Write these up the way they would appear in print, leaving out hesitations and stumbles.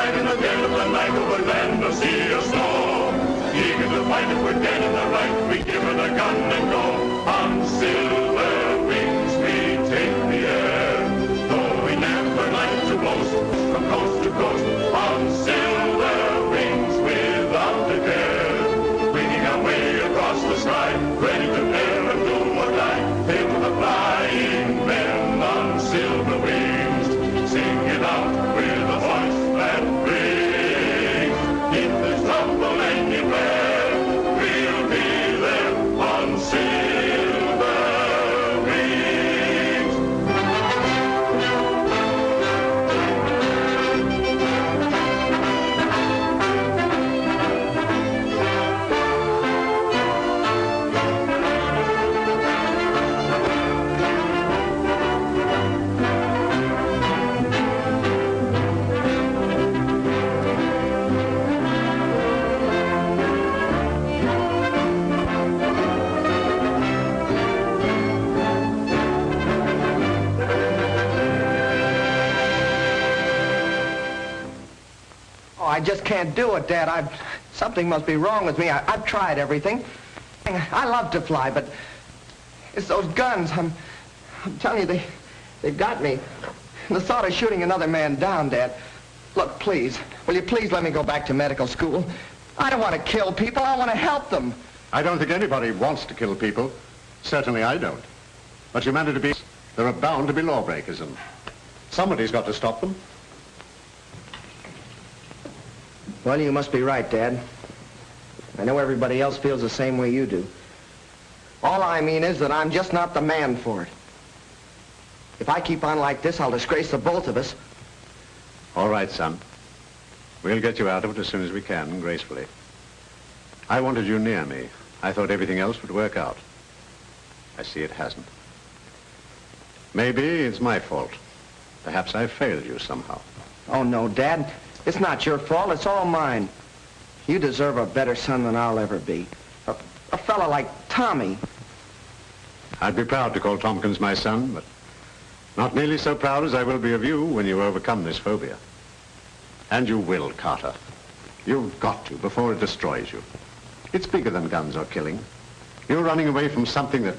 ride in the dead of the night over land or sea or snow. Eager to fight if we're dead in the right, we give it a gun and go. On silver wings we take the air, though we never like to boast, from coast to coast. On silver wings without a care, winging our way across the sky, ready to dare and do or die. Hail to the flying men on silver wings, sing it out with a voice that rings. If there's trouble anywhere, we'll be there on silver wings. I just can't do it, Dad. Something must be wrong with me. I've tried everything. I love to fly, but it's those guns. I'm telling you, they've got me. The thought of shooting another man down, Dad. Look, please, will you please let me go back to medical school? I don't want to kill people. I want to help them. I don't think anybody wants to kill people. Certainly I don't. But humanity, there are bound to be lawbreakers, and somebody's got to stop them. Well, you must be right, Dad. I know everybody else feels the same way you do. All I mean is that I'm just not the man for it. If I keep on like this, I'll disgrace the both of us. All right, son. We'll get you out of it as soon as we can, gracefully. I wanted you near me. I thought everything else would work out. I see it hasn't. Maybe it's my fault. Perhaps I failed you somehow. Oh, no, Dad. It's not your fault. It's all mine. You deserve a better son than I'll ever be. A fella like Tommy. I'd be proud to call Tomkins my son, but not nearly so proud as I will be of you when you overcome this phobia. And you will, Carter. You've got to before it destroys you. It's bigger than guns or killing. You're running away from something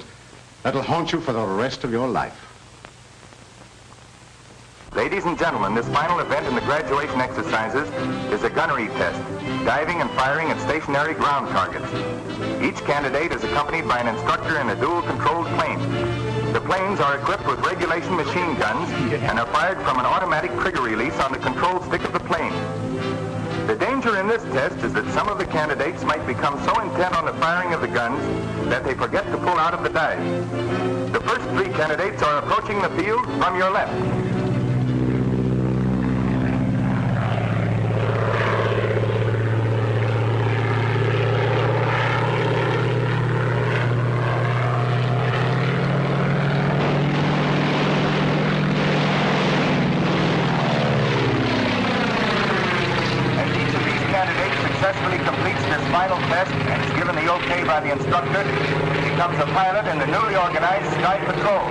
that'll haunt you for the rest of your life. Ladies and gentlemen, this final event in the graduation exercises is a gunnery test, diving and firing at stationary ground targets. Each candidate is accompanied by an instructor in a dual-controlled plane. The planes are equipped with regulation machine guns and are fired from an automatic trigger release on the control stick of the plane. The danger in this test is that some of the candidates might become so intent on the firing of the guns that they forget to pull out of the dive. The first three candidates are approaching the field from your left. By the instructor, he becomes a pilot in the newly organized Sky Patrol.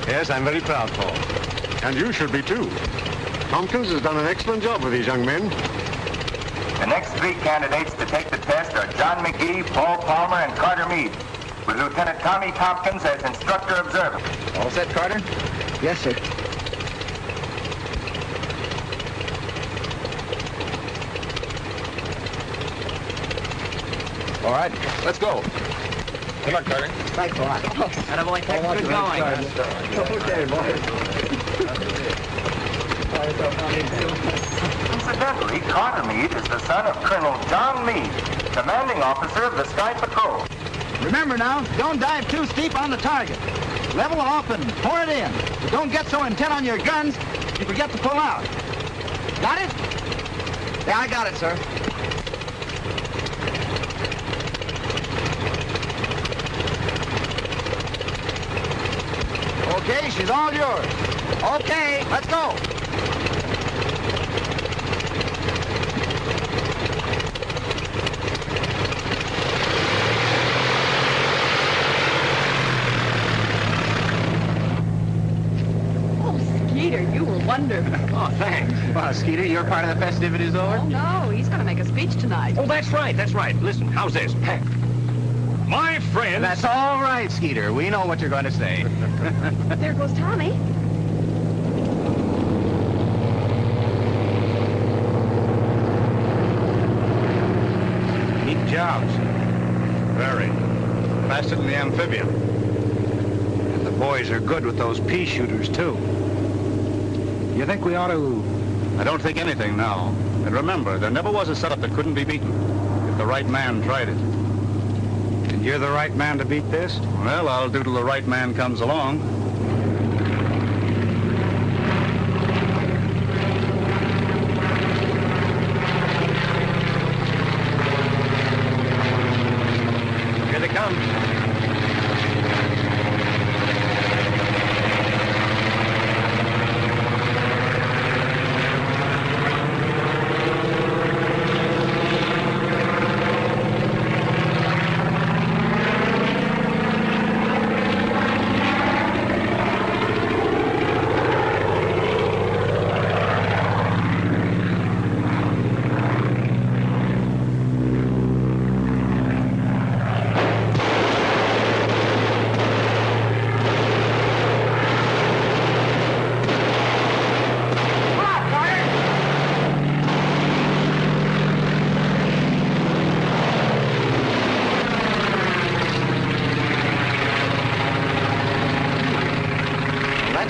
Yes, I'm very proud, Paul. And you should be, too. Tomkins has done an excellent job with these young men. The next three candidates to take the test are John McGee, Paul Palmer, and Carter Meade, with Lieutenant Tommy Tomkins as instructor observer. All set, Carter? Yes, sir. All right, let's go. Good luck, Carter. Thanks a lot. Attaboy, Tex, good going. Okay, boys. Incidentally, Carter Meade is the son of Colonel John Meade, commanding officer of the Sky Patrol. Remember now, don't dive too steep on the target. Level off and pour it in. But don't get so intent on your guns, you forget to pull out. Got it? Yeah, I got it, sir. Okay, she's all yours. Okay, let's go. Skeeter, you were wonderful. Oh, thanks. Well, Skeeter, your part of the festivities over? Oh, no, he's going to make a speech tonight. Oh, that's right, that's right. Listen, how's this? My friends... That's all right, Skeeter. We know what you're going to say. There goes Tommy. Neat jobs. Very. Faster than the amphibian. And the boys are good with those pea shooters, too. You think we ought to... I don't think anything now. And remember, there never was a setup that couldn't be beaten if the right man tried it. And you're the right man to beat this? Well, I'll do till the right man comes along. Here they come.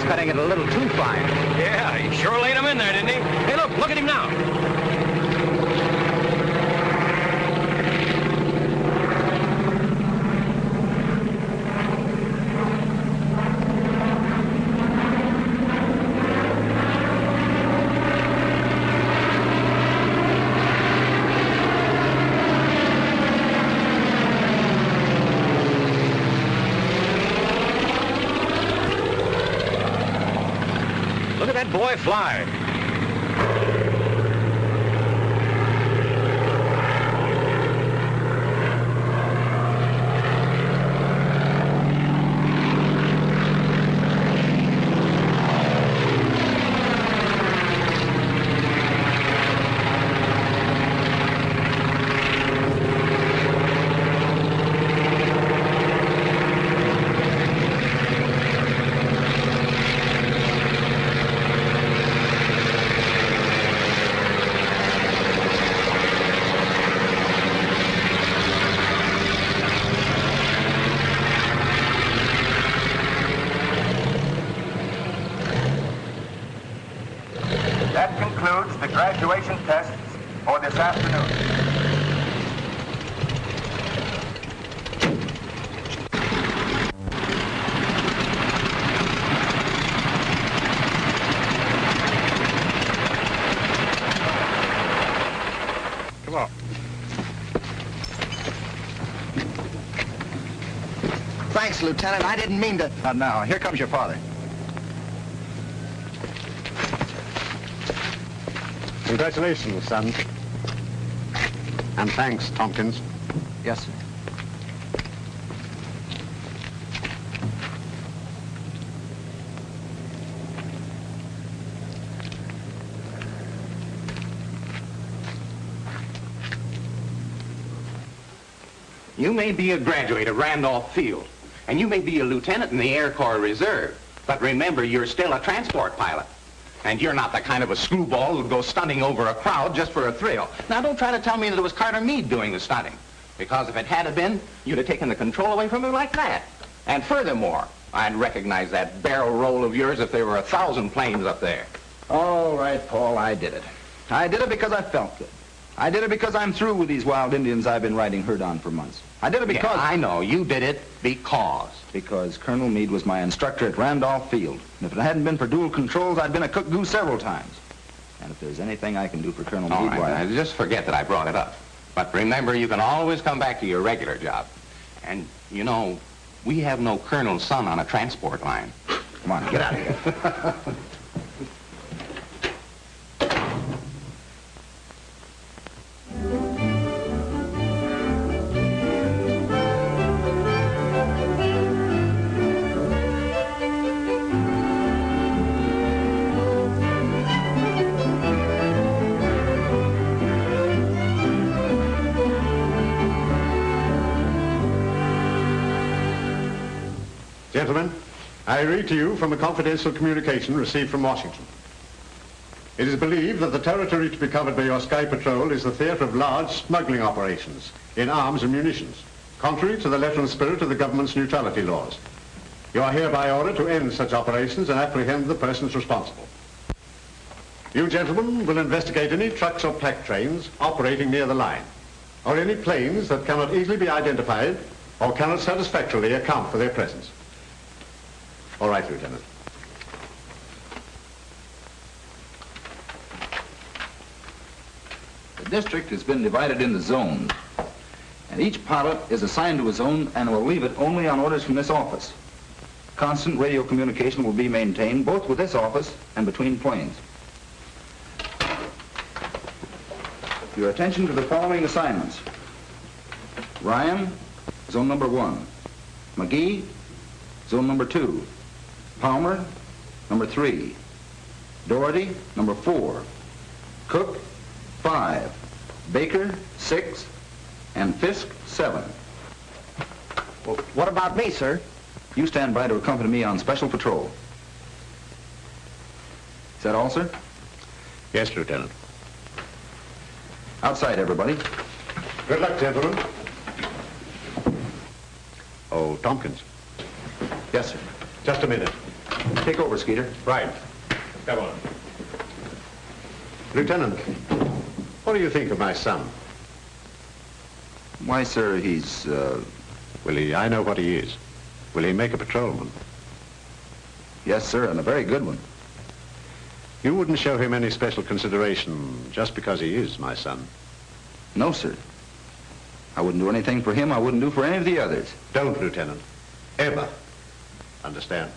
Cutting it a little too fine. Yeah, he sure laid him in there, didn't he? Hey, look at him now. Look at that boy fly. That concludes the graduation tests for this afternoon. Come on. Thanks, Lieutenant. I didn't mean to... Now, here comes your father. Congratulations, son. And thanks, Tomkins. Yes, sir. You may be a graduate of Randolph Field, and you may be a lieutenant in the Air Corps Reserve, but remember, you're still a transport pilot. And you're not the kind of a screwball who'd go stunting over a crowd just for a thrill. Now, don't try to tell me that it was Carter Meade doing the stunting, because if it had been, you'd have taken the control away from him like that. And furthermore, I'd recognize that barrel roll of yours if there were 1,000 planes up there. All right, Paul, I did it. I did it because I felt good. I did it because I'm through with these wild Indians I've been riding herd on for months. I did it because... Yeah, I know. You did it because... Because Colonel Meade was my instructor at Randolph Field. And if it hadn't been for dual controls, I'd been a cook goose several times. And if there's anything I can do for Colonel All Meade, right, now, just forget that I brought it up. But remember, you can always come back to your regular job. And, you know, we have no colonel's son on a transport line. Come on, get out of here. Gentlemen, I read to you from a confidential communication received from Washington. It is believed that the territory to be covered by your Sky Patrol is the theater of large smuggling operations in arms and munitions, contrary to the letter and spirit of the government's neutrality laws. You are hereby ordered to end such operations and apprehend the persons responsible. You gentlemen will investigate any trucks or pack trains operating near the line, or any planes that cannot easily be identified or cannot satisfactorily account for their presence. All right, Lieutenant. The district has been divided into zones, and each pilot is assigned to a zone and will leave it only on orders from this office. Constant radio communication will be maintained both with this office and between planes. Your attention to the following assignments. Ryan, zone number 1. McGee, zone number 2. Palmer, number 3. Doherty, number 4. Cook, 5. Baker, 6. And Fisk, 7. Well, what about me, sir? You stand by to accompany me on special patrol. Is that all, sir? Yes, Lieutenant. Outside, everybody. Good luck, gentlemen. Oh, Tomkins. Yes, sir. Just a minute. Take over, Skeeter. Right. Come on. Lieutenant, what do you think of my son? Why, sir, he's, I know what he is. Will he make a patrolman? Yes, sir, and a very good one. You wouldn't show him any special consideration just because he is my son? No, sir. I wouldn't do anything for him I wouldn't do for any of the others. Don't, Lieutenant. Ever. Understand?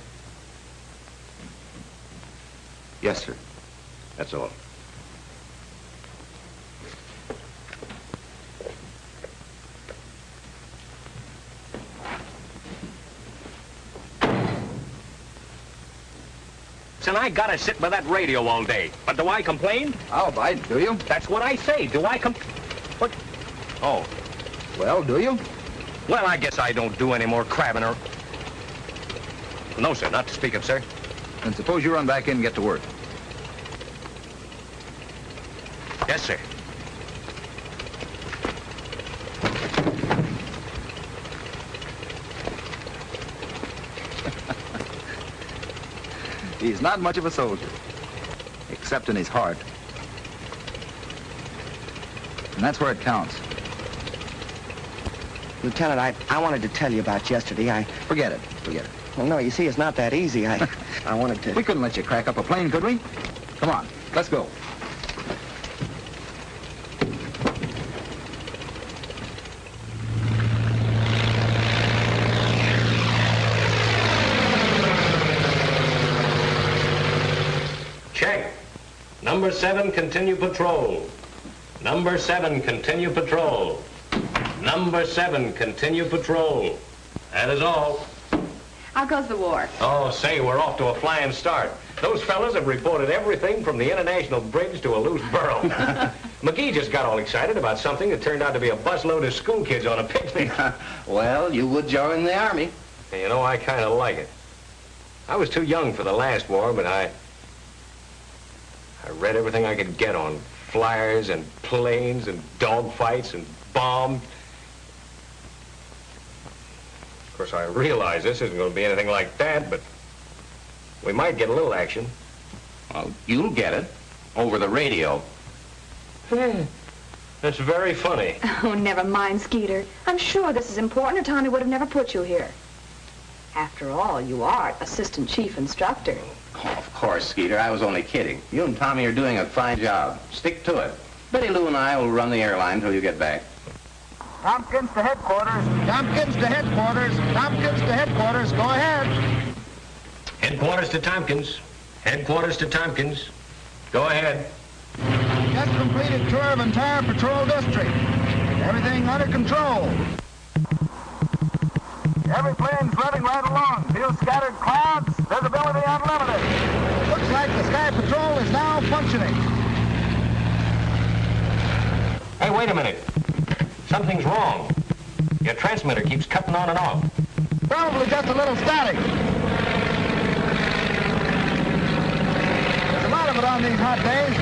Yes, sir. That's all. And I gotta sit by that radio all day. But do I complain? I'll bite, do you? That's what I say. Do I What? Oh. Well, do you? Well, I guess I don't do any more crabbing or... No, sir, not to speak of, sir. Then suppose you run back in and get to work. Yes, sir. He's not much of a soldier, except in his heart. And that's where it counts. Lieutenant, I wanted to tell you about yesterday. Forget it. Well, no, you see, it's not that easy. I wanted to... We couldn't let you crack up a plane, could we? Come on, let's go. Check. Number 7, continue patrol. Number 7, continue patrol. Number 7, continue patrol. That is all. How goes the war? Oh, say, we're off to a flying start. Those fellas have reported everything from the International Bridge to a loose burro. McGee just got all excited about something that turned out to be a busload of school kids on a picnic. Well, you would join the Army. And you know, I kind of like it. I was too young for the last war, but I read everything I could get on flyers and planes and dogfights and bombs. Of course, I realize this isn't going to be anything like that, but we might get a little action. Well, you'll get it. Over the radio. That's very funny. Oh, never mind, Skeeter. I'm sure this is important or Tommy would have never put you here. After all, you are assistant chief instructor. Oh, of course, Skeeter. I was only kidding. You and Tommy are doing a fine job. Stick to it. Betty Lou and I will run the airline until you get back. Tompkins to headquarters. Tompkins to headquarters. Tompkins to headquarters. Go ahead. Headquarters to Tompkins. Headquarters to Tompkins. Go ahead. Just completed tour of entire patrol district. Everything under control. Every plane's running right along. Few scattered clouds. Visibility unlimited. Looks like the Sky Patrol is now functioning. Hey, wait a minute. Something's wrong. Your transmitter keeps cutting on and off. Probably just a little static. There's a lot of it on these hot days.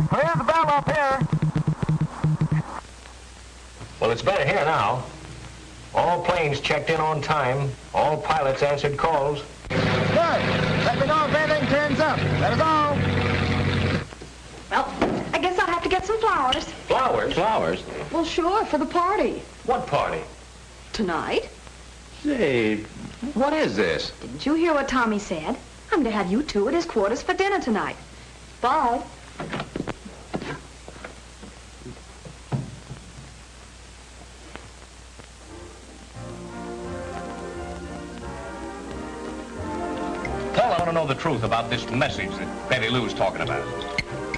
Clear the bell up here. Well, it's better here now. All planes checked in on time. All pilots answered calls. Good. Let me know if anything turns up. That is all. Well, I guess I'll have to get some flowers. Flowers? Flowers? Well, sure, for the party. What party? Tonight. Say, what is this? Didn't you hear what Tommy said? I'm to have you two at his quarters for dinner tonight. Bye. Paul, I want to know the truth about this message that Betty Lou's talking about.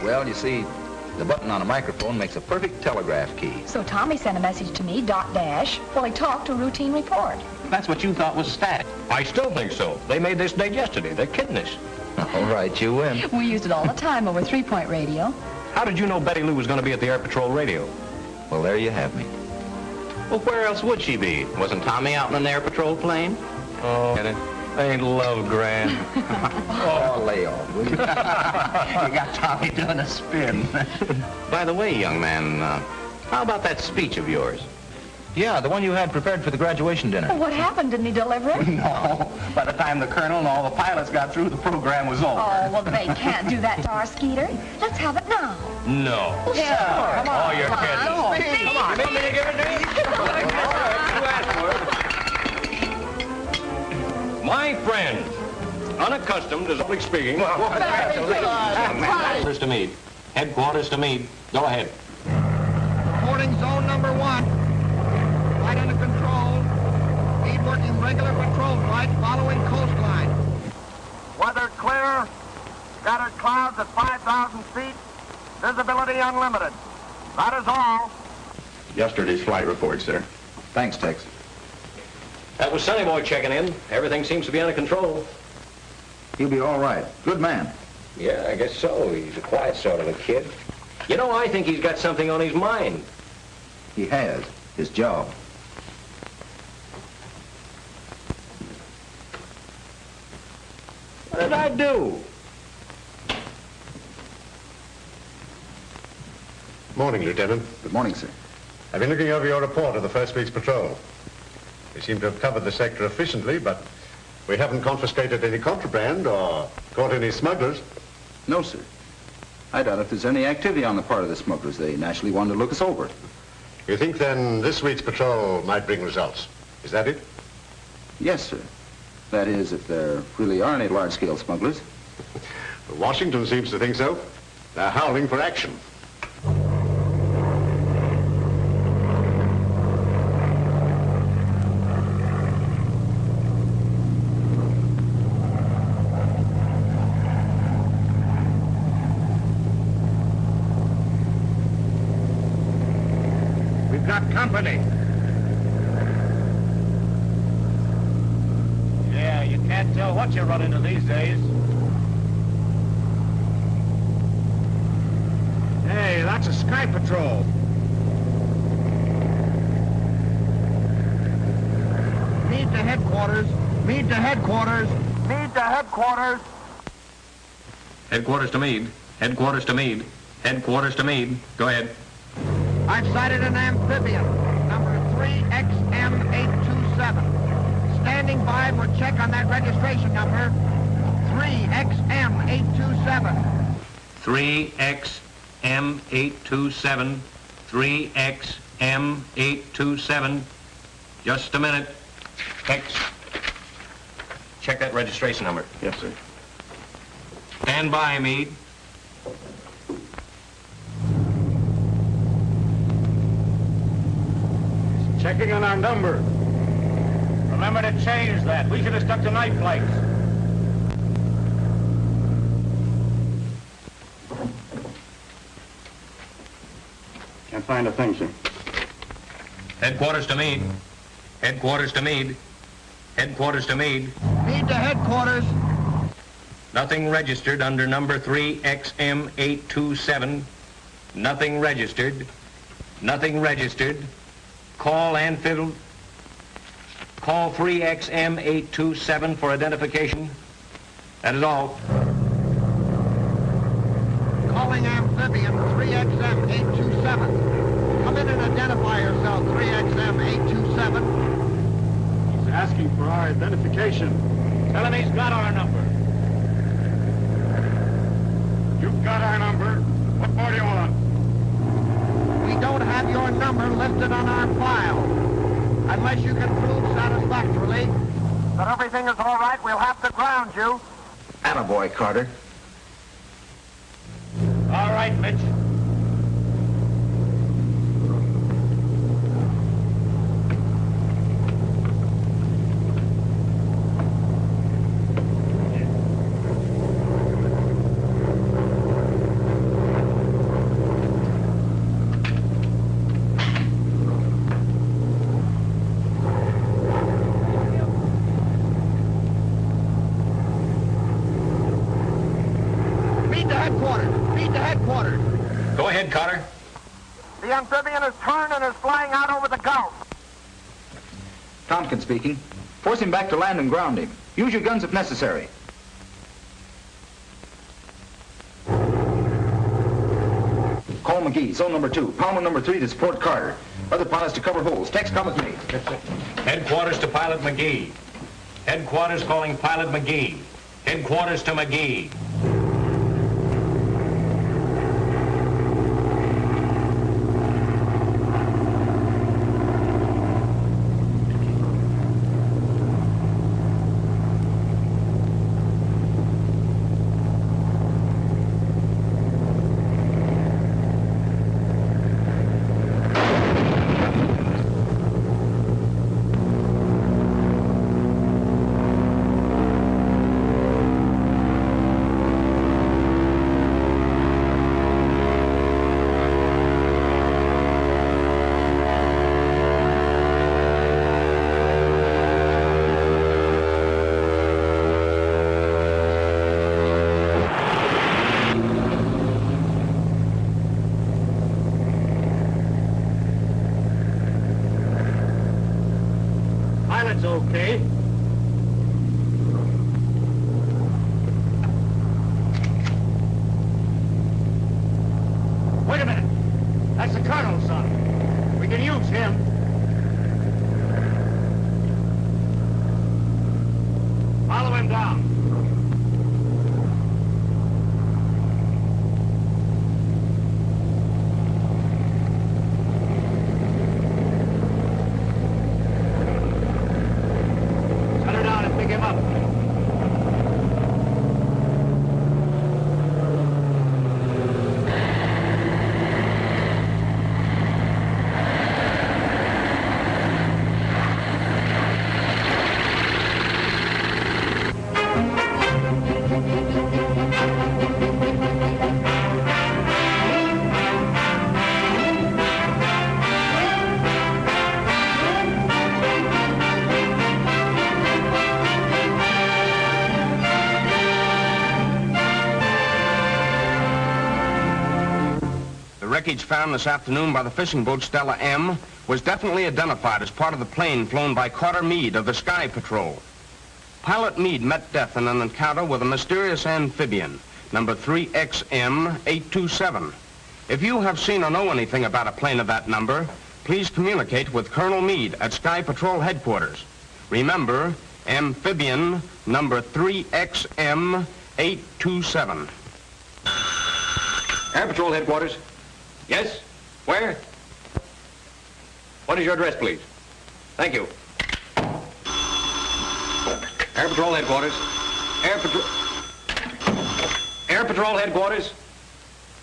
Well, you see, the button on a microphone makes a perfect telegraph key. So Tommy sent a message to me, dot dash, while he talked a routine report. That's what you thought was static. I still think so. They made this date yesterday. They're kidding us. All right, you win. We used it all the time over 3-point radio. How did you know Betty Lou was going to be at the Air Patrol radio? Well, there you have me. Well, where else would she be? Wasn't Tommy out in an air patrol plane? Oh, ain't love grand. Oh, lay off, will you? You got Tommy doing a spin. By the way, young man, how about that speech of yours? Yeah, the one you had prepared for the graduation dinner. What happened? Didn't he deliver it? No. By the time the colonel and all the pilots got through, the program was over. Oh, well, they can't do that to our Skeeter. Let's have it now. No. Well, sure. Come on. Oh, you're kidding. Come on. You want me to give it to you? You asked for it. My friend, unaccustomed to public speaking. Headquarters to Meade. Headquarters to Meade. Go ahead. Reporting zone number 1. Flight under control. Meade working regular patrol flight following coastline. Weather clear. Scattered clouds at 5,000 feet. Visibility unlimited. That is all. Yesterday's flight report, sir. Thanks, Tex. That was Sonny Boy checking in. Everything seems to be under control. He'll be all right. Good man. Yeah, I guess so. He's a quiet sort of a kid. You know, I think he's got something on his mind. He has. His job. What did I do? Morning, Lieutenant. Good morning, sir. I've been looking over your report of the first week's patrol. We seem to have covered the sector efficiently, but we haven't confiscated any contraband or caught any smugglers. No, sir. I doubt if there's any activity on the part of the smugglers. They naturally wanted to look us over. You think then this week's patrol might bring results? Is that it? Yes, sir. That is, if there really are any large-scale smugglers. Washington seems to think so. They're howling for action. Got company. Yeah, you can't tell what you run into these days. Hey, that's a Sky Patrol. Meade to headquarters. Meade to headquarters. Meade to headquarters. Headquarters to Meade. Headquarters to Meade. Headquarters to Meade. Go ahead. I've sighted an amphibian, number 3XM827. Standing by for check on that registration number. 3XM827. 3XM827. 3XM827. Just a minute. X. Check that registration number. Yes, sir. Stand by, Meade. Checking on our number. Remember to change that. We should have stuck to night flights. Can't find a thing, sir. Headquarters to Meade. Headquarters to Meade. Headquarters to Meade. Meade to headquarters. Nothing registered under number 3XM827. Nothing registered. Nothing registered. Call Anfield. Call 3XM827 for identification. That is all. Calling amphibian 3XM827. Come in and identify yourself, 3XM827. He's asking for our identification. Tell him he's got our number. You've got our number. What more do you want? We don't have your number listed on our file. Unless you can prove satisfactorily that everything is all right, we'll have to ground you. Attaboy, Carter. All right, Mitch. Go ahead, Carter. The amphibian has turned and is flying out over the Gulf. Tomkins speaking. Force him back to land and ground him. Use your guns if necessary. Call McGee, zone number 2. Palmer number 3 to support Carter. Other pilots to cover holes. Tex, come with me. Headquarters to Pilot McGee. Headquarters calling Pilot McGee. Headquarters to McGee. Okay. Wait a minute. That's the colonel's son. We can use him. Follow him down. Wreckage found this afternoon by the fishing boat Stella M was definitely identified as part of the plane flown by Carter Meade of the Sky Patrol. Pilot Meade met death in an encounter with a mysterious amphibian, number 3XM827. If you have seen or know anything about a plane of that number, please communicate with Colonel Meade at Sky Patrol headquarters. Remember, amphibian number 3XM827. Air Patrol headquarters. Yes? Where? What is your address, please? Thank you. Air Patrol headquarters. Air Patrol headquarters.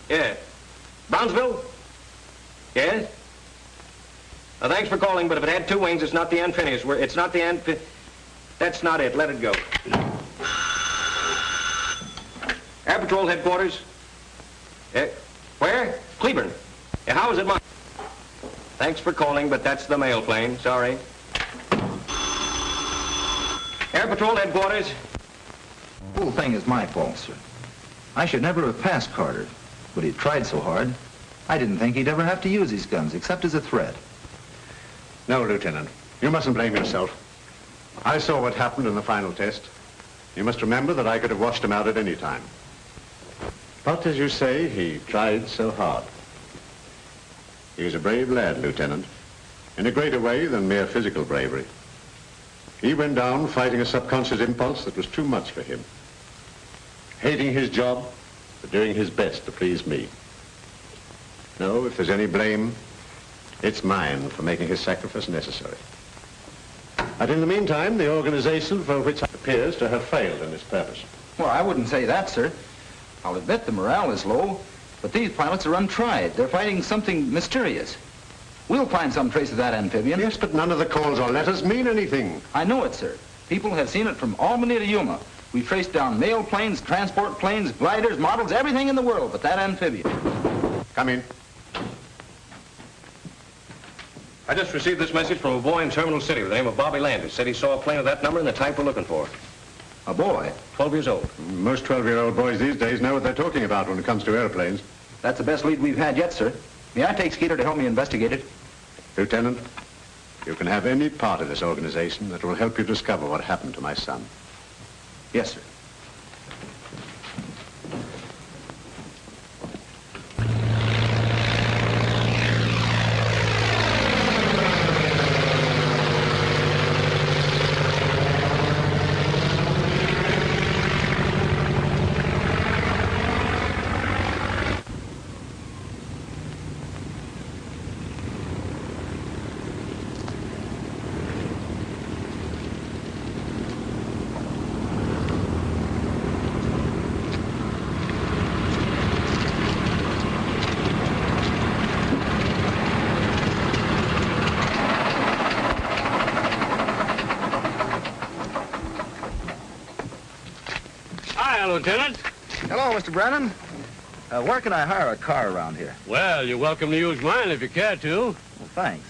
Yeah. Brownsville? Yes? Thanks for calling, but if it had two wings, it's not the Amphibious. It's not the That's not it. Let it go. Air Patrol headquarters. Where? Cleburne. Yeah, how is it, Mike? Thanks for calling, but that's the mail plane. Sorry. Air Patrol headquarters. The whole thing is my fault, sir. I should never have passed Carter, but he tried so hard. I didn't think he'd ever have to use his guns, except as a threat. No, Lieutenant. You mustn't blame yourself. I saw what happened in the final test. You must remember that I could have washed him out at any time. But, as you say, he tried so hard. He was a brave lad, Lieutenant, in a greater way than mere physical bravery. He went down fighting a subconscious impulse that was too much for him. Hating his job, but doing his best to please me. No, if there's any blame, it's mine for making his sacrifice necessary. And in the meantime, the organization for which it appears to have failed in its purpose. Well, I wouldn't say that, sir. I'll admit the morale is low, but these pilots are untried. They're fighting something mysterious. We'll find some trace of that amphibian. Yes, but none of the calls or letters mean anything. I know it, sir. People have seen it from Albany to Yuma. We've traced down mail planes, transport planes, gliders, models, everything in the world but that amphibian. Come in. I just received this message from a boy in Terminal City with the name of Bobby Landis. Said he saw a plane of that number and the type we're looking for. A boy? 12 years old. Most 12-year-old boys these days know what they're talking about when it comes to airplanes. That's the best lead we've had yet, sir. May I take Skeeter to help me investigate it? Lieutenant, you can have any part of this organization that will help you discover what happened to my son. Yes, sir. Lieutenant. Hello, Mr. Brennan. Where can I hire a car around here? Well, you're welcome to use mine if you care to. Well, thanks.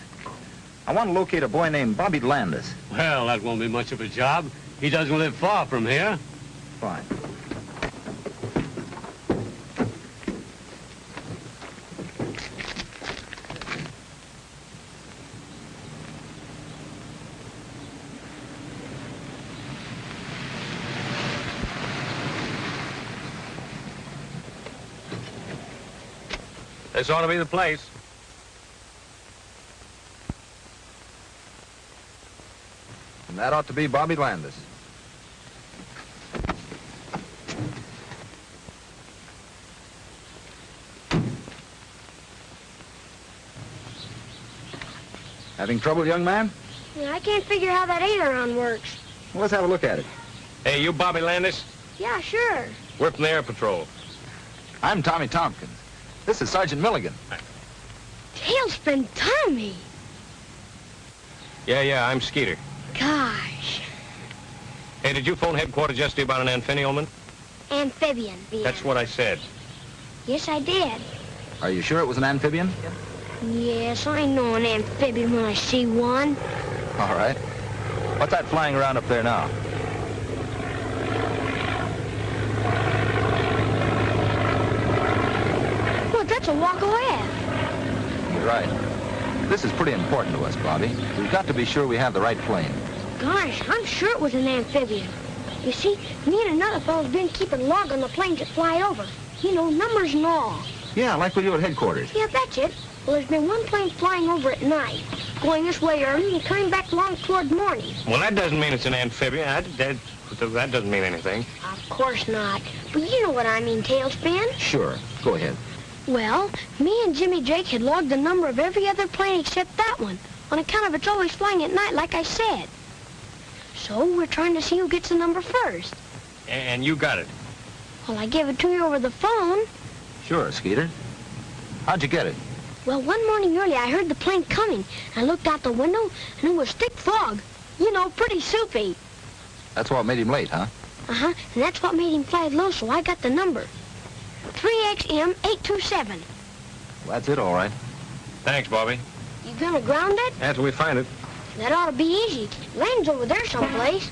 I want to locate a boy named Bobby Landis. Well, that won't be much of a job. He doesn't live far from here. Fine. This ought to be the place. And that ought to be Bobby Landis. Having trouble, young man? Yeah, I can't figure how that aileron works. Well, let's have a look at it. Hey, you Bobby Landis? Yeah, sure. We're from the Air Patrol. I'm Tommy Tomkins. This is Sergeant Milligan. Tailspin Tommy. Yeah, I'm Skeeter. Gosh. Hey, did you phone headquarters yesterday about an amphibian? Amphibian. That's what I said. Yes, I did. Are you sure it was an amphibian? Yes, I know an amphibian when I see one. All right. What's that flying around up there now? Look, that's a walk ahead. You're right. This is pretty important to us, Bobby. We've got to be sure we have the right plane. Gosh, I'm sure it was an amphibian. You see, me and another fellow's been keeping log on the planes that fly over. You know, numbers and all. Yeah, like we do at headquarters. Yeah, that's it. Well, there's been one plane flying over at night, going this way early and coming back along toward morning. Well, that doesn't mean it's an amphibian. That doesn't mean anything. Of course not. But you know what I mean, Tailspin. Sure. Go ahead. Well, me and Jimmy Drake had logged the number of every other plane except that one, on account of it's always flying at night, like I said. So we're trying to see who gets the number first. And you got it. Well, I gave it to you over the phone. Sure, Skeeter. How'd you get it? Well, one morning early, I heard the plane coming. I looked out the window, and it was thick fog. You know, pretty soupy. That's what made him late, huh? Uh-huh, and that's what made him fly low, so I got the number. 3XM827. Well, that's it, all right. Thanks, Bobby. You gonna ground it? After we find it. That ought to be easy. Land's over there someplace.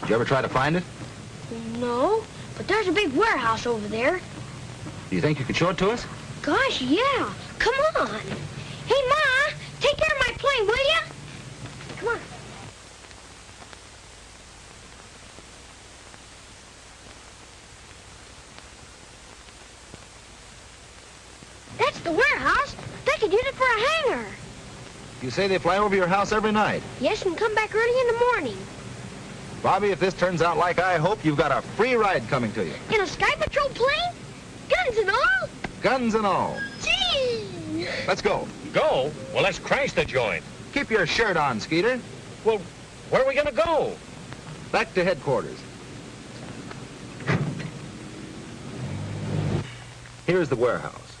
Did you ever try to find it? No, but there's a big warehouse over there. Do you think you could show it to us? Gosh, yeah. Come on. Hey, Ma, take care of my plane, will you? Come on. That's the warehouse. They could use it for a hangar. You say they fly over your house every night. Yes, and come back early in the morning. Bobby, if this turns out like I hope, you've got a free ride coming to you. In a Sky Patrol plane? Guns and all? Guns and all. Gee! Let's go. Go? Well, let's crash the joint. Keep your shirt on, Skeeter. Well, where are we going to go? Back to headquarters. Here's the warehouse.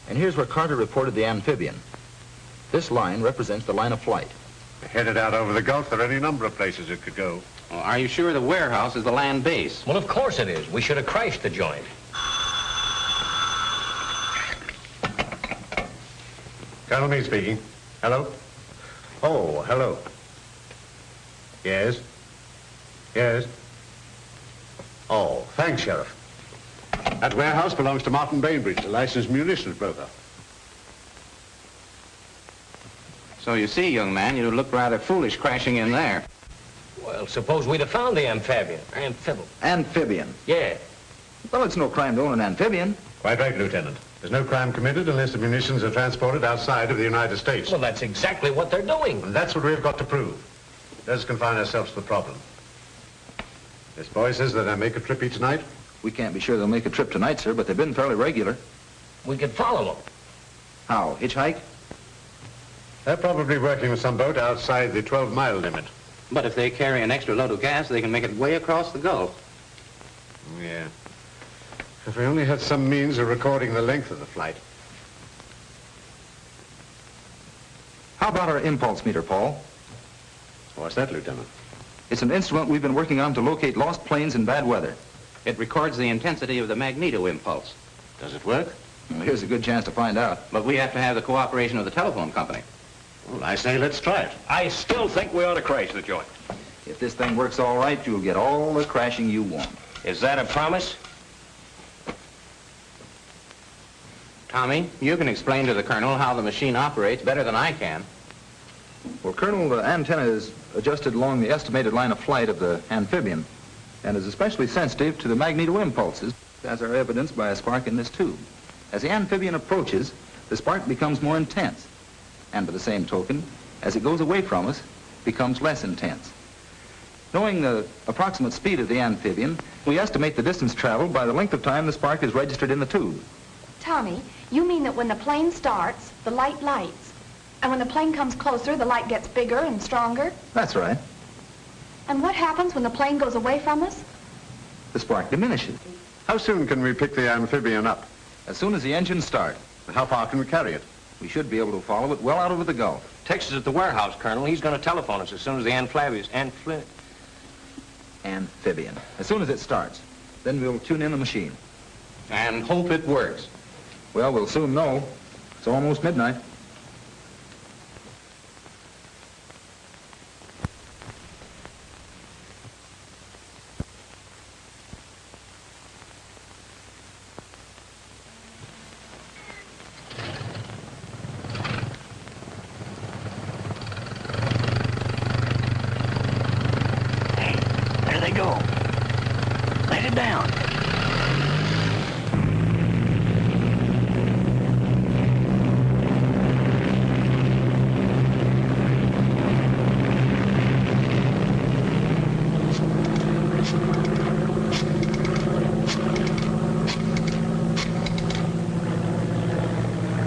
And here's where Carter reported the amphibian. This line represents the line of flight. Headed out over the Gulf, there are any number of places it could go. Well, are you sure the warehouse is the land base? Well, of course it is. We should have crashed the joint. Colonel Meade speaking. Hello? Oh, hello. Yes? Yes? Oh, thanks, Sheriff. That warehouse belongs to Martin Bainbridge, a licensed munitions broker. So you see, young man, you look rather foolish crashing in there. Well, suppose we'd have found the amphibian. Amphibian? Yeah. Well, it's no crime to own an amphibian. Quite right, Lieutenant. There's no crime committed unless the munitions are transported outside of the United States. Well, that's exactly what they're doing. And that's what we've got to prove. Let's confine ourselves to the problem. This boy says that they make a trip each night. We can't be sure they'll make a trip tonight, sir, but they've been fairly regular. We could follow them. How? Hitchhike? They're probably working with some boat outside the 12-mile limit. But if they carry an extra load of gas, they can make it way across the Gulf. Yeah. If we only had some means of recording the length of the flight. How about our impulse meter, Paul? What's that, Lieutenant? It's an instrument we've been working on to locate lost planes in bad weather. It records the intensity of the magneto impulse. Does it work? Well, here's a good chance to find out. But we have to have the cooperation of the telephone company. Well, I say let's try it. I still think we ought to crash the joint. If this thing works all right, you'll get all the crashing you want. Is that a promise? Tommy, you can explain to the Colonel how the machine operates better than I can. Well, Colonel, the antenna is adjusted along the estimated line of flight of the amphibian and is especially sensitive to the magneto impulses, as are evidenced by a spark in this tube. As the amphibian approaches, the spark becomes more intense, and by the same token, as it goes away from us, becomes less intense. Knowing the approximate speed of the amphibian, we estimate the distance traveled by the length of time the spark is registered in the tube. Tommy, you mean that when the plane starts, the light lights, and when the plane comes closer, the light gets bigger and stronger? That's right. And what happens when the plane goes away from us? The spark diminishes. How soon can we pick the amphibian up? As soon as the engines start. And how far can we carry it? We should be able to follow it well out over the Gulf. Tex is at the warehouse, Colonel. He's going to telephone us as soon as the Amphibian. As soon as it starts. Then we'll tune in the machine. And hope it works. Well, we'll soon know. It's almost midnight.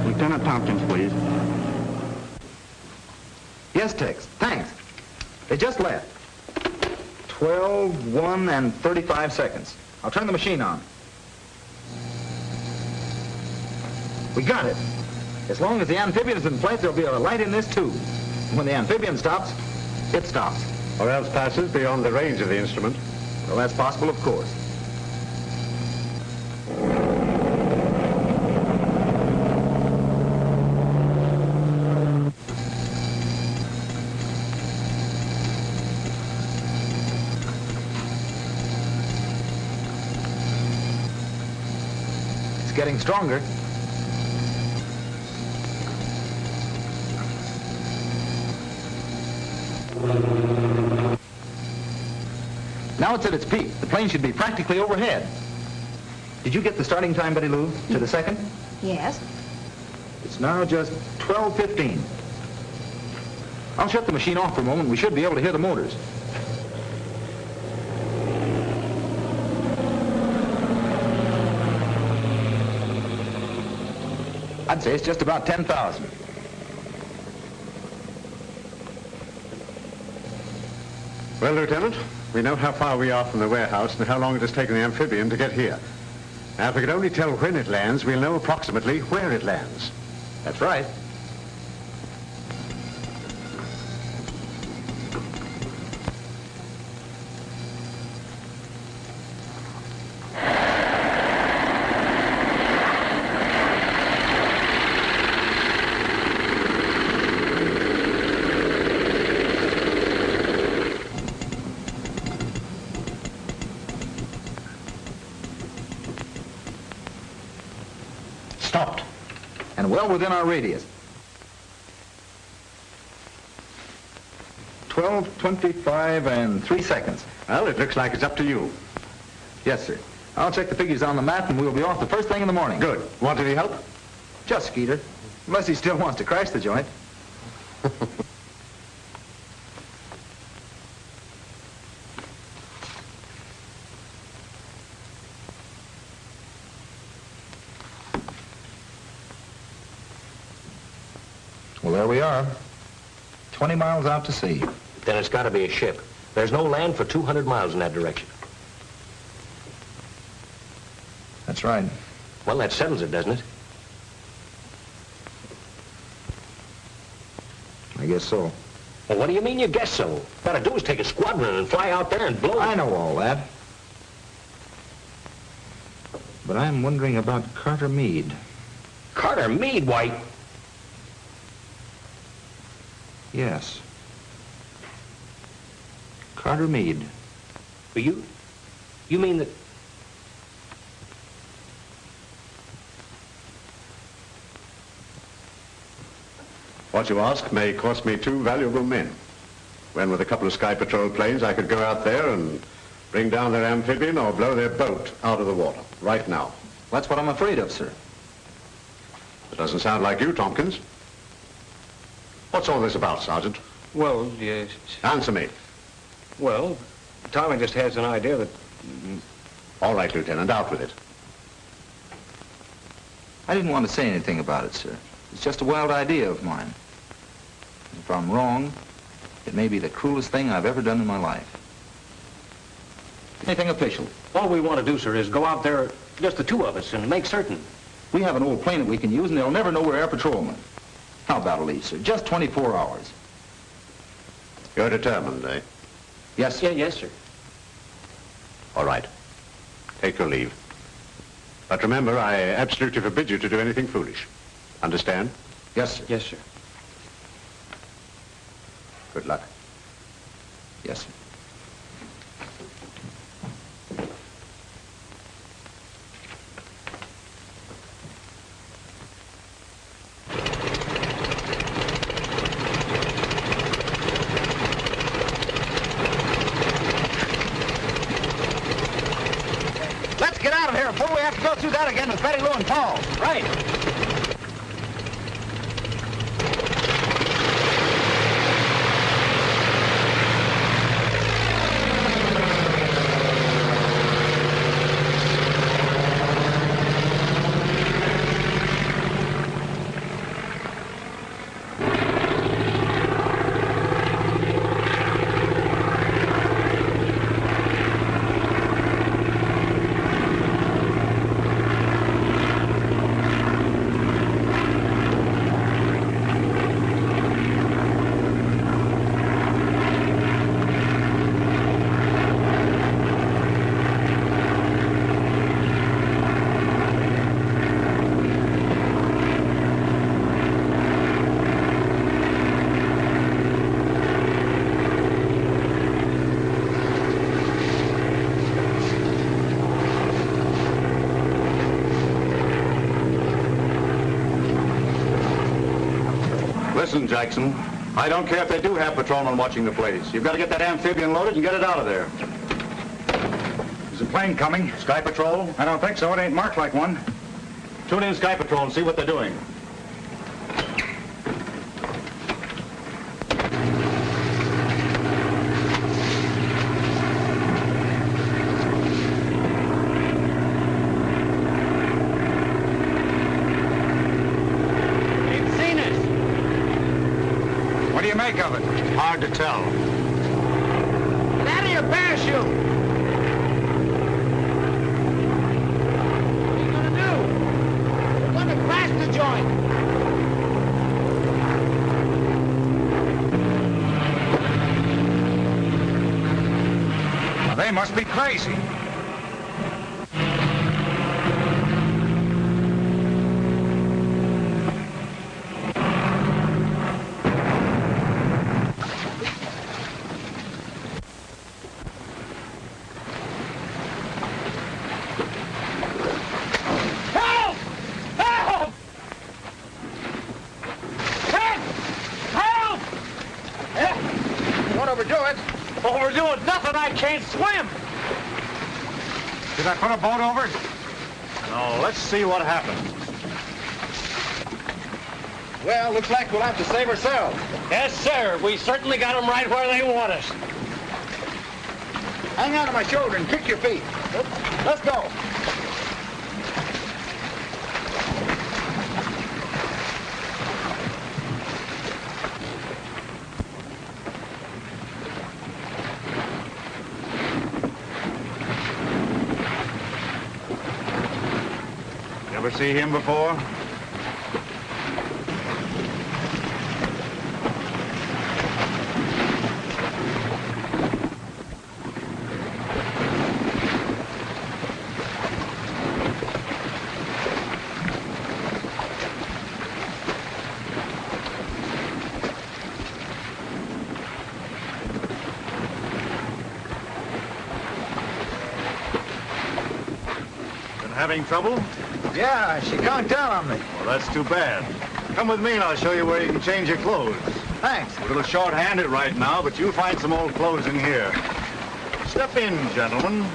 Lieutenant Tomkins, please. Yes, Tex. Thanks. They just left. 12, 1, and 35 seconds. I'll turn the machine on. We got it. As long as the amphibian is in place, there'll be a light in this tube. When the amphibian stops, it stops. Or else passes beyond the range of the instrument. Well, that's possible, of course. It's getting stronger. Now it's at its peak. The plane should be practically overhead. Did you get the starting time, Betty Lou, to the second? Yes. It's now just 12:15. I'll shut the machine off for a moment. We should be able to hear the motors. I'd say it's just about 10,000. Well, Lieutenant, we know how far we are from the warehouse and how long it has taken the amphibian to get here. Now, if we could only tell when it lands, we'll know approximately where it lands. That's right. Stopped. And well within our radius. 12:25 and 3 seconds. Well, it looks like it's up to you. Yes, sir. I'll check the figures on the map and we'll be off the first thing in the morning. Good. Want any help? Just Skeeter. Unless he still wants to crash the joint. Well, there we are. 20 miles out to sea. Then it's got to be a ship. There's no land for 200 miles in that direction. That's right. Well, that settles it, doesn't it? I guess so. Well, what do you mean you guess so? What to do is take a squadron and fly out there and blow I know all that. But I'm wondering about Carter Meade. Carter Meade, why? Yes. Carter Meade. Well, you mean that... What you ask may cost me 2 valuable men. When with a couple of Sky Patrol planes, I could go out there and bring down their amphibian or blow their boat out of the water, right now. That's what I'm afraid of, sir. It doesn't sound like you, Tomkins. What's all this about, Sergeant? Well, yes. Answer me. Well, Tommy just has an idea that... All right, Lieutenant, out with it. I didn't want to say anything about it, sir. It's just a wild idea of mine. If I'm wrong, it may be the cruelest thing I've ever done in my life. Anything official? All we want to do, sir, is go out there, just the two of us, and make certain. We have an old plane that we can use, and they'll never know we're air patrolmen. How about a leave, sir? Just 24 hours. You're determined, eh? Yes, sir. Yeah, yes, sir. All right. Take your leave. But remember, I absolutely forbid you to do anything foolish. Understand? Yes, sir. Yes, sir. Good luck. Yes, sir. Let's get out of here before we have to go through that again with Betty Lou and Paul. Right. Listen, Jackson. I don't care if they do have patrolmen watching the place. You've got to get that amphibian loaded and get it out of there. Is a plane coming? Sky Patrol? I don't think so. It ain't marked like one. Tune in Sky Patrol and see what they're doing. Make of it? Hard to tell. Get out of your parachute! What are you gonna do? We're gonna crash the joint! Well, they must be crazy. Did I put a boat over? No, let's see what happens. Well, looks like we'll have to save ourselves. Yes, sir. We certainly got them right where they want us. Hang on to my shoulder and kick your feet. Let's go. Ever see him before? Been having trouble? Yeah, she conked down on me. Well, that's too bad. Come with me and I'll show you where you can change your clothes. Thanks. A little short-handed right now, but you'll find some old clothes in here. Step in, gentlemen.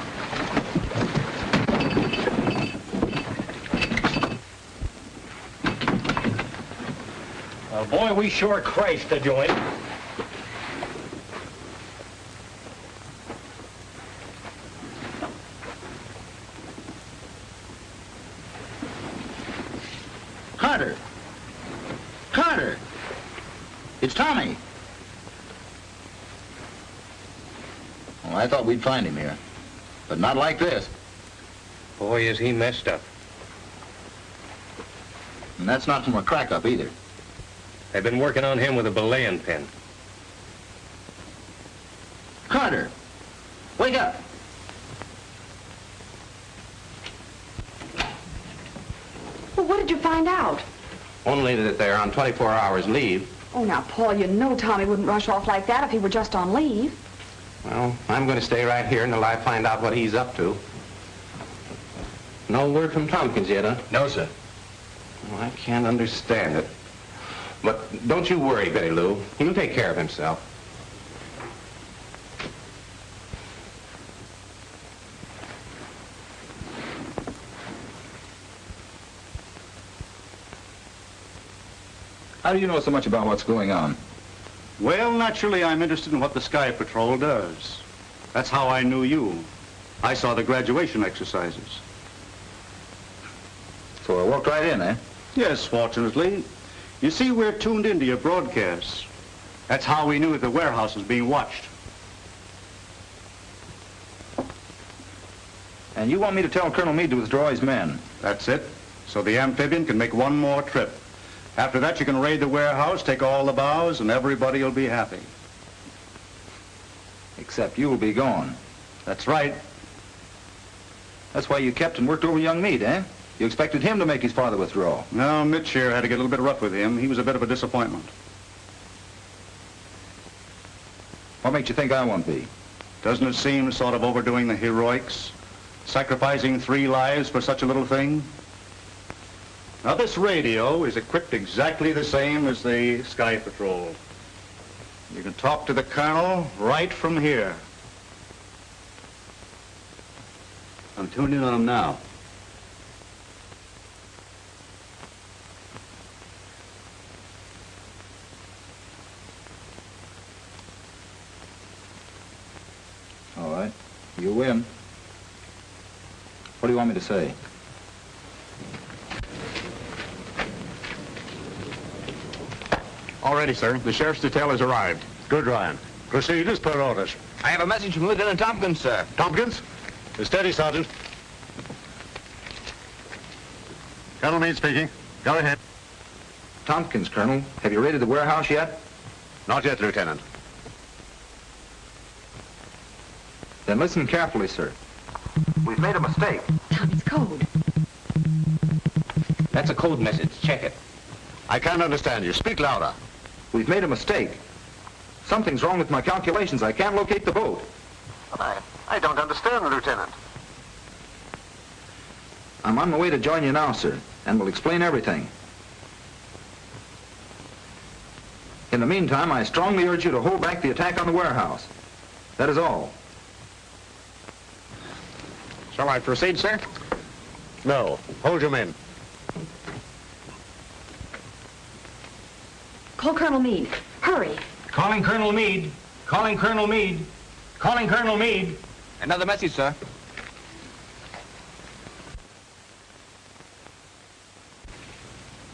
Well, boy, we sure crashed the joint. Carter! Carter! It's Tommy! Well, I thought we'd find him here, but not like this. Boy, is he messed up. And that's not from a crack-up either. They've been working on him with a belaying pin. Carter! Wake up! Well, what did you find out? Only that they're on 24 hours leave. Oh, now, Paul, you know Tommy wouldn't rush off like that if he were just on leave. Well, I'm going to stay right here until I find out what he's up to. No word from Tomkins yet, huh? No, sir. Well, I can't understand it. But don't you worry, Betty Lou. He'll take care of himself. How do you know so much about what's going on? Well, naturally, I'm interested in what the Sky Patrol does. That's how I knew you. I saw the graduation exercises. So I walked right in, eh? Yes, fortunately. You see, we're tuned into your broadcasts. That's how we knew that the warehouse was being watched. And you want me to tell Colonel Meade to withdraw his men? That's it. So the amphibian can make one more trip. After that, you can raid the warehouse, take all the bows, and everybody will be happy. Except you'll be gone. That's right. That's why you kept and worked over young Meade, eh? You expected him to make his father withdraw. No, Mitch here had to get a little bit rough with him. He was a bit of a disappointment. What makes you think I won't be? Doesn't it seem sort of overdoing the heroics? Sacrificing 3 lives for such a little thing? Now, this radio is equipped exactly the same as the Sky Patrol. You can talk to the Colonel right from here. I'm tuned in on him now. All right. You win. What do you want me to say? All ready, sir. The sheriff's detail has arrived. Good, Ryan. Proceed as per orders. I have a message from Lieutenant Tomkins, sir. Tomkins? Steady, Sergeant. Colonel Meade speaking. Go ahead. Tomkins, Colonel. Have you raided the warehouse yet? Not yet, Lieutenant. Then listen carefully, sir. We've made a mistake. Tommy's code. That's a code message. Check it. I can't understand you. Speak louder. We've made a mistake. Something's wrong with my calculations. I can't locate the boat. I don't understand, Lieutenant. I'm on my way to join you now, sir, and will explain everything. In the meantime, I strongly urge you to hold back the attack on the warehouse. That is all. Shall I proceed, sir? No. Hold your men. Call Colonel Meade. Hurry. Calling Colonel Meade. Calling Colonel Meade. Calling Colonel Meade. Another message, sir.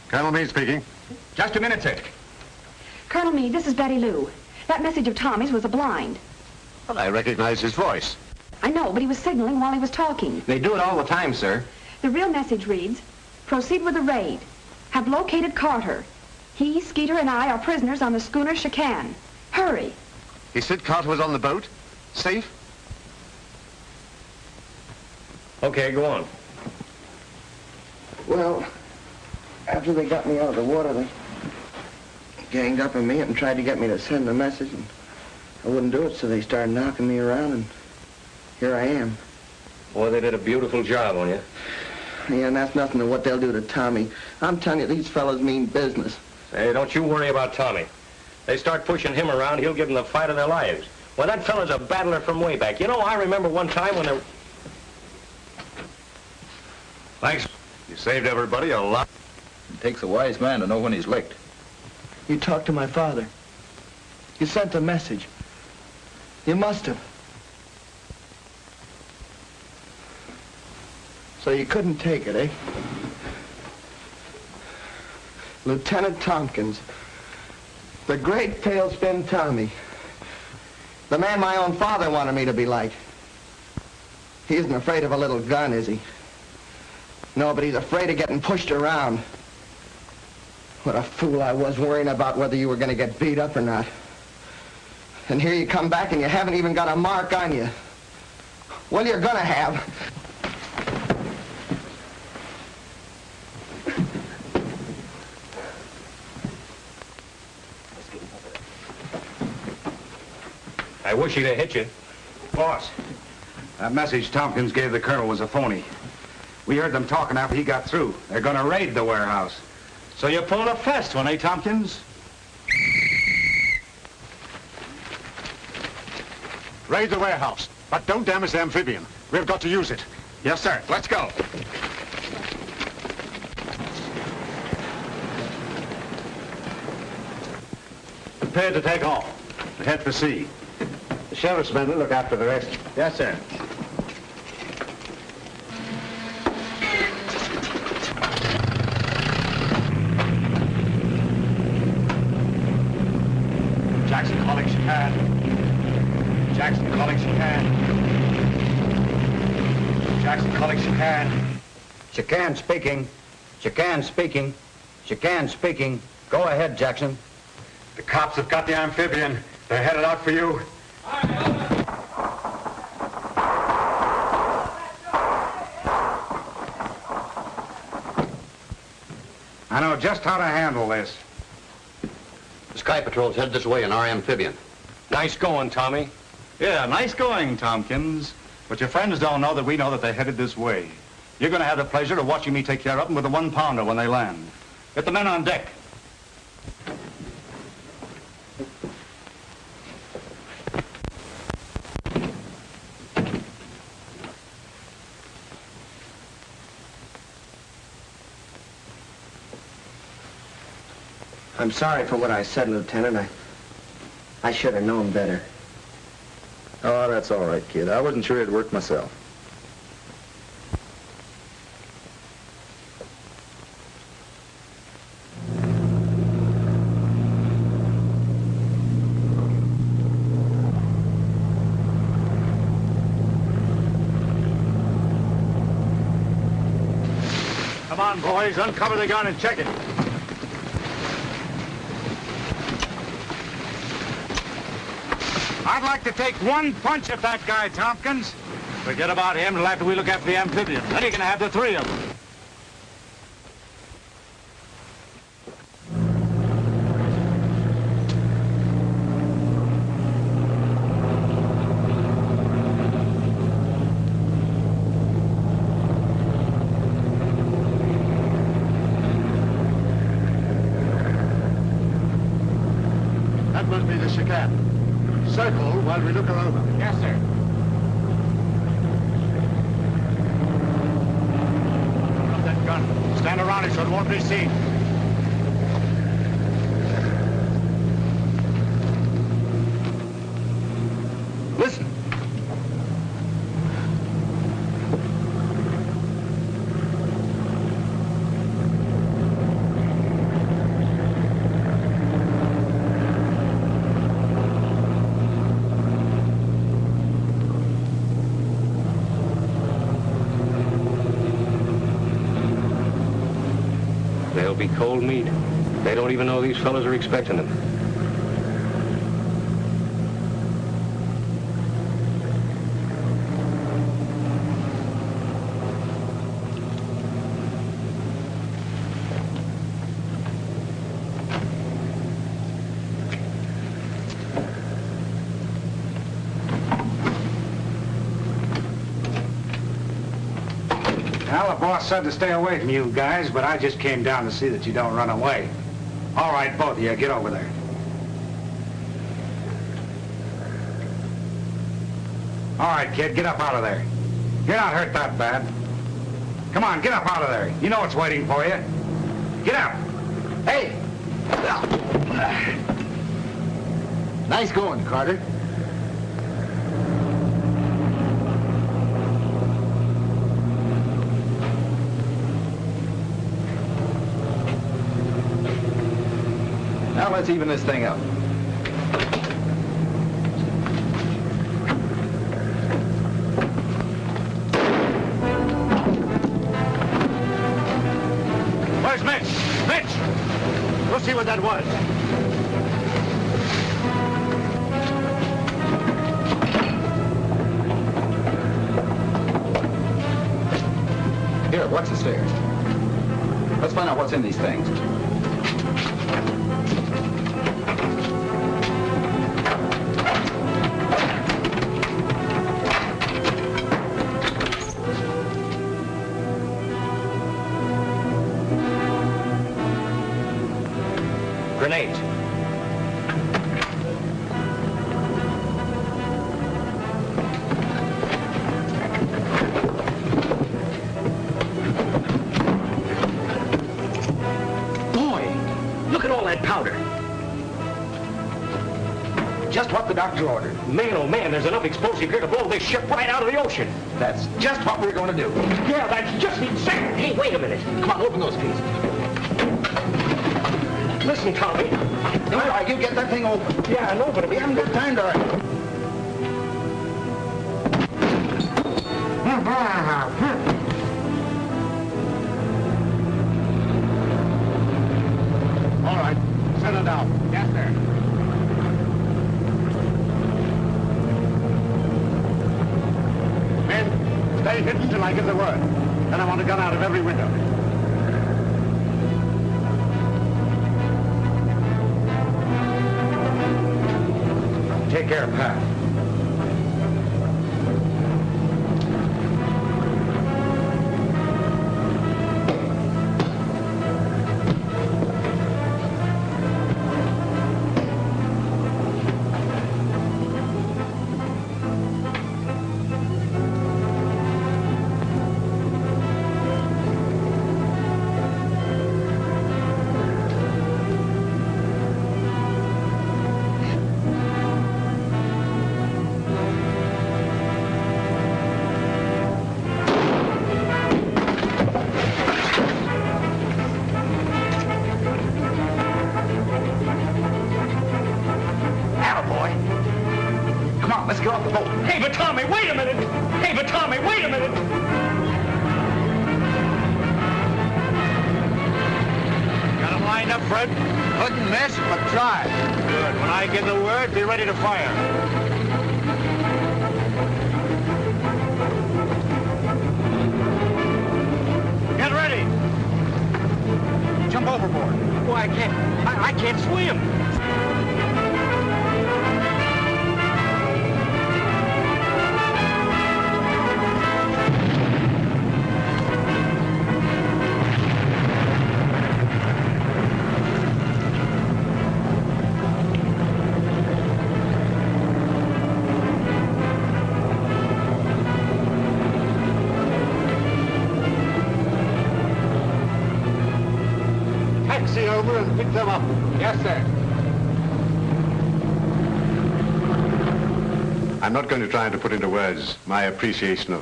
Colonel Meade speaking. Just a minute, sir. Colonel Meade, this is Betty Lou. That message of Tommy's was a blind. Well, I recognize his voice. I know, but he was signaling while he was talking. They do it all the time, sir. The real message reads, proceed with the raid. Have located Carter. He, Skeeter, and I are prisoners on the schooner Chaffin. Hurry. He said Carter was on the boat? Safe? Okay, go on. Well, after they got me out of the water, they ganged up on me and tried to get me to send a message, and I wouldn't do it, so they started knocking me around, and here I am. Boy, they did a beautiful job on you. Yeah, and that's nothing to what they'll do to Tommy. I'm telling you, these fellas mean business. Hey, don't you worry about Tommy. They start pushing him around, he'll give them the fight of their lives. Well, that fella's a battler from way back. You know, I remember one time when there... Thanks. You saved everybody a lot. It takes a wise man to know when he's licked. You talked to my father. You sent a message. You must have. So you couldn't take it, eh? Lieutenant Tomkins. The great Tailspin Tommy. The man my own father wanted me to be like. He isn't afraid of a little gun, is he? No, but he's afraid of getting pushed around. What a fool I was worrying about whether you were going to get beat up or not. And here you come back and you haven't even got a mark on you. Well, you're going to have. I wish he'd have hit you. Boss, that message Tomkins gave the Colonel was a phony. We heard them talking after he got through. They're going to raid the warehouse. So you pulled a fast one, eh, Tomkins? Raid the warehouse, but don't damage the amphibian. We've got to use it. Yes, sir. Let's go. Prepare to take off. Head for sea. The sheriff's men will look after the rest. Yes, sir. Jackson calling Chaffin. Jackson calling Chaffin. Jackson calling Chaffin. Chacan speaking. Chacan speaking. Chacan speaking. Go ahead, Jackson. The cops have got the amphibian. They're headed out for you. I know just how to handle this. The Sky Patrol's headed this way in our amphibian. Nice going, Tommy. Yeah, nice going, Tomkins. But your friends don't know that we know that they're headed this way. You're going to have the pleasure of watching me take care of them with a 1-pounder when they land. Get the men on deck. I'm sorry for what I said, Lieutenant. I should have known better. Oh, that's all right, kid. I wasn't sure it'd work myself. Come on, boys. Uncover the gun and check it. I'd like to take one punch at that guy, Tomkins. Forget about him until after we look after the amphibian. Then you can have the 3 of them. That must be the chicane. Circle while we look her over. Yes, sir. Drop that gun. Stand around it so it won't be seen. Listen. They'll be cold meat. They don't even know these fellas are expecting them. Well, the boss said to stay away from you guys, but I just came down to see that you don't run away. All right, both of you, get over there. All right, kid, get up out of there. You're not hurt that bad. Come on, get up out of there. You know what's waiting for you. Get up. Hey! Nice going, Carter. Now let's even this thing up. Where's Mitch? Mitch! Go see what that was. Here, watch the stairs. Let's find out what's in these things. Grenades. Boy, look at all that powder. Just what the doctor ordered. Man, oh man, there's enough explosive here to blow this ship right out of the ocean. That's just what we're going to do. Yeah, that's just insane. Hey, wait a minute. Come on, open those keys. Listen, Tommy. Don't argue, get that thing open. Yeah, I know, but We haven't got time to argue. All right, settle down. Yes, sir. Men, stay hidden till I give the word. And I want a gun out of every window. Take care, Pat. Come on, let's get off the boat. Hey, but Tommy, wait a minute! Hey, but Tommy, wait a minute! Got him lined up, Fred? Couldn't miss, but try. Good. When I give the word, be ready to fire. Get ready. Jump overboard. Why, I can't swim. Taxi over and pick them up. Yes, sir. I'm not going to try to put into words my appreciation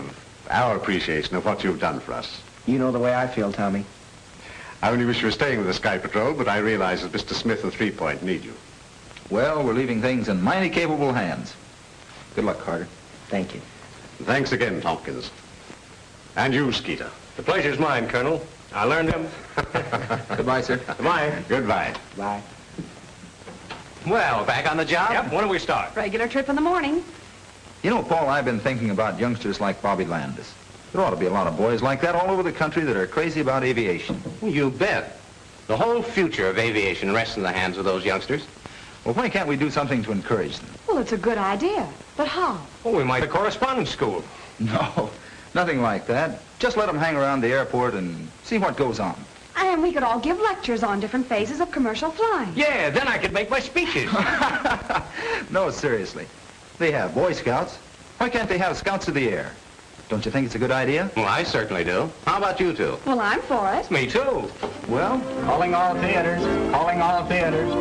our appreciation of what you've done for us. You know the way I feel, Tommy. I only wish you were staying with the Sky Patrol, but I realize that Mr. Smith and 3 Point need you. Well, we're leaving things in mighty capable hands. Good luck, Carter. Thank you. Thanks again, Tomkins. And you, Skeeter. The pleasure's mine, Colonel. I learned him. Goodbye, sir. Goodbye. Goodbye. Bye. Well, back on the job? Yep. When do we start? Regular trip in the morning. You know, Paul, I've been thinking about youngsters like Bobby Landis. There ought to be a lot of boys like that all over the country that are crazy about aviation. Well, you bet. The whole future of aviation rests in the hands of those youngsters. Well, why can't we do something to encourage them? Well, it's a good idea. But how? Well, we might have a correspondence school. No, nothing like that. Just let them hang around the airport and see what goes on. And we could all give lectures on different phases of commercial flying. Yeah, then I could make my speeches. No, seriously. They have Boy Scouts. Why can't they have Scouts of the Air? Don't you think it's a good idea? Well, I certainly do. How about you two? Well, I'm for it. Me too. Well, Calling all theaters. Calling all theaters.